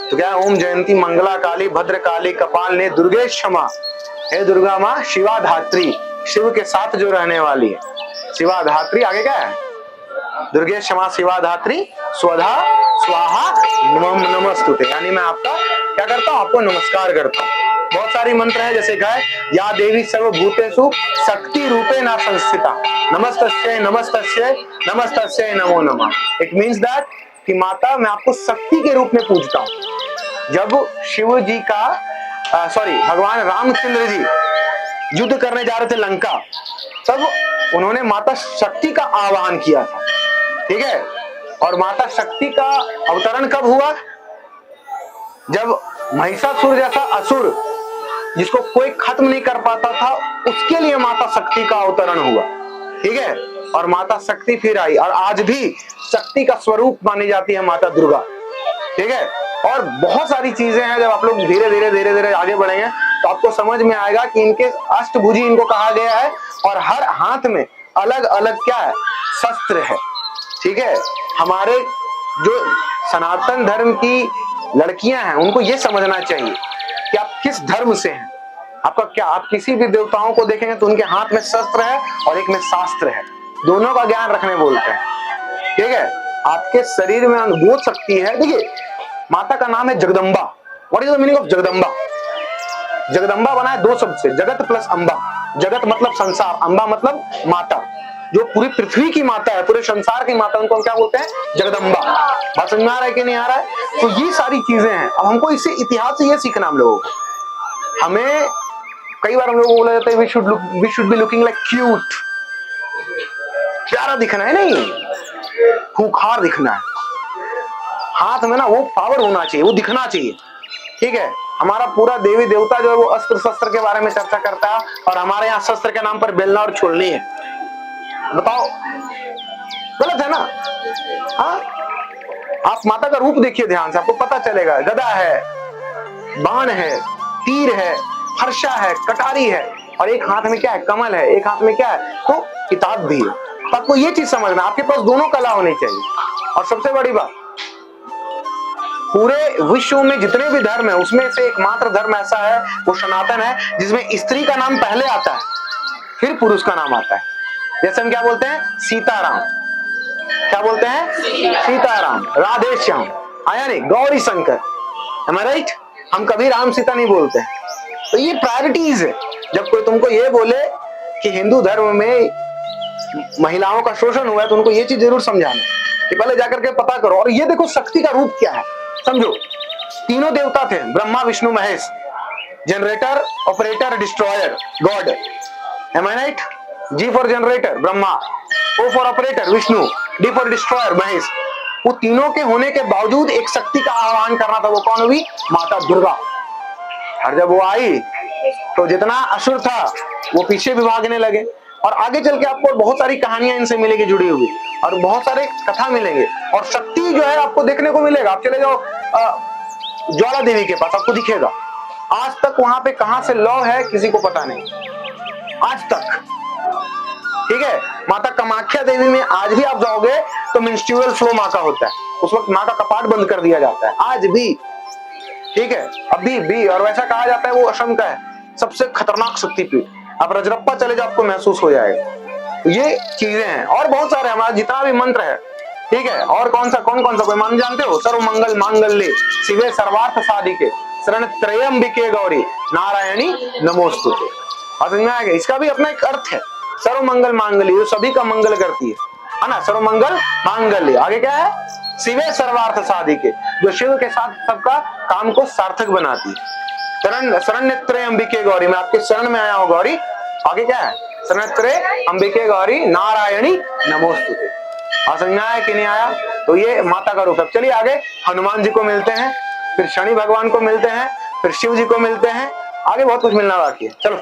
तो क्या है, ओम जयंती मंगला काली भद्र काली कपालिनी दुर्गे क्षमा, हे दुर्गा माँ शिवा धात्री, शिव के साथ जो रहने वाली है, शिवा धात्री। आगे क्या है, दुर्गे क्षमा शिवा धात्री स्वधा स्वाहा नमस्तुते, यानी मैं आपका क्या करता हूँ, आपको नमस्कार करता हूँ। बहुत सारी मंत्र है, जैसे क्या है, या देवी सर्वभूतेषु शक्ति रूपे न संस्थिता, नमस्तस्यै नमस्तस्यै नमस्तस्यै नमो नमः। इट मीन्स दैट कि माता मैं आपको शक्ति के रूप में पूजता हूँ। जब शिव जी का भगवान रामचंद्र जी युद्ध करने जा रहे थे लंका, तब उन्होंने माता शक्ति का आह्वान किया था, ठीक है। और माता शक्ति का अवतरण कब हुआ, जब महिषासुर जैसा असुर जिसको कोई खत्म नहीं कर पाता था, उसके लिए माता शक्ति का अवतरण हुआ, ठीक है। और माता शक्ति फिर आई, और आज भी शक्ति का स्वरूप मानी जाती है माता दुर्गा, ठीक है। और बहुत सारी चीजें हैं, जब आप लोग धीरे धीरे आगे बढ़ेंगे तो आपको समझ में आएगा कि इनके अष्टभुजी इनको कहा गया है, और हर हाथ में अलग अलग क्या है, शस्त्र है, ठीक है। हमारे जो सनातन धर्म की लड़कियां हैं, उनको ये समझना चाहिए कि आप किस धर्म से हैं, आपका क्या, आप किसी भी देवताओं को देखेंगे तो उनके हाथ में शस्त्र है और एक में शास्त्र है, दोनों का ज्ञान रखने बोलते हैं, ठीक है। आपके शरीर में अद्भुत शक्ति है। देखिए, माता का नाम है Jagdamba. What is the meaning of Jagdamba? Jagdamba बना है दो शब्द से, जगत प्लस अम्बा। जगत मतलब संसार, अम्बा मतलब माता, जो पूरी पृथ्वी की माता है, पूरे संसार की माता, उनको हम क्या बोलते हैं, जगदम्बा। बात समझ में आ रहा है कि नहीं आ रहा है? तो ये सारी चीजें हैं। अब हमको इससे इतिहास से ये सीखना, हम लोगों को, हमें कई बार हम लोग को बोला जाता है we should be looking like cute, प्यारा दिखना है, नहीं खूंखार दिखना है। हाथ में ना वो पावर होना चाहिए, वो दिखना चाहिए, ठीक है। हमारा पूरा देवी देवता जो है वो अस्त्र शस्त्र के बारे में चर्चा करता है, और हमारे यहाँ शस्त्र के नाम पर बेलना और छोलनी है। बताओ, गलत है ना? हाँ, आप माता का रूप देखिए ध्यान से, आपको पता चलेगा। गदा है, बाण है, तीर है, फरसा है, कटारी है, और एक हाथ में क्या है, कमल है, एक हाथ में क्या है, तो किताब भी है। तो आपको ये चीज समझना, आपके पास दोनों कला होनी चाहिए। और सबसे बड़ी बात, पूरे विश्व में जितने भी धर्म है, उसमें से एकमात्र धर्म ऐसा है, वो सनातन है, जिसमें स्त्री का नाम पहले आता है, फिर पुरुष का नाम आता है। जैसे हम क्या बोलते हैं, सीताराम, क्या बोलते हैं, सीताराम, राधे श्याम, आया नहीं, Gauri Shankar, am I right? हम कभी राम सीता नहीं बोलते हैं। तो ये प्रायोरिटीज है। जब कोई तुमको ये बोले कि हिंदू धर्म में महिलाओं का शोषण हुआ है, तो उनको ये चीज जरूर समझाना कि पहले जाकर के पता करो। और ये देखो शक्ति का रूप क्या है, समझो। तीनों देवता थे, Brahma Vishnu Mahesh, generator operator destroyer God, am I right? G for generator Brahma, O for operator Vishnu, D for destroyer Mahesh. वो तीनों के होने के बावजूद एक शक्ति का आह्वान करना था, वो कौन हुई, माता दुर्गा। और जब वो आई तो जितना असुर था वो पीछे भी भागने लगे। और आगे चल के आपको बहुत सारी कहानियां इनसे मिलेगी जुड़ी हुई, और बहुत सारे कथा मिलेंगे, और शक्ति जो है आपको देखने को मिलेगा। आप चले जाओ ज्वाला देवी के पास, आपको दिखेगा। आज तक वहां पे कहां से लौ है किसी को पता नहीं, आज तक, ठीक है। माता कामाख्या देवी में आज भी आप जाओगे तो मिंस्ट्रुअल फ्लो माँ का होता है, उस वक्त माँ का कपाट बंद कर दिया जाता है, आज भी, ठीक है, अभी भी। और वैसा कहा जाता है वो असम का है सबसे खतरनाक शक्तिपीठ। आप रजरप्पा चले जाओ, आपको महसूस हो जाएगा। ये चीजें हैं, और बहुत सारे हमारा जितना भी मंत्र है, ठीक है। और कौन सा कोई मंत्र जानते हो, सर्व मंगल मांगल्ये शिवे सर्वार्थ साधिके शरण त्र्यंबिके गौरी नारायणी नमोस्तुते। समझ में आ गया? इसका भी अपना एक अर्थ है, सर्व मंगल मांगल्ये, जो सभी का मंगल करती है ना, सर्व मंगल मांगल्ये। आगे क्या है, शिवे सर्वार्थ साधिके, जो शिव के साथ सबका काम को सार्थक बनाती है। शरण्यत्रे अंबिके गौरी, मैं आपके शरण में आया हूं गौरी। आगे क्या है, शरण्यत्रे अंबिके गौरी नारायणी नमोस्तुते। समझ में आया कि नहीं आया? तो ये माता का रूप है। चलिए आगे हनुमान जी को मिलते हैं, फिर शनि भगवान को मिलते हैं, फिर शिव जी को मिलते हैं, आगे बहुत कुछ मिलना बाकी है। चलो।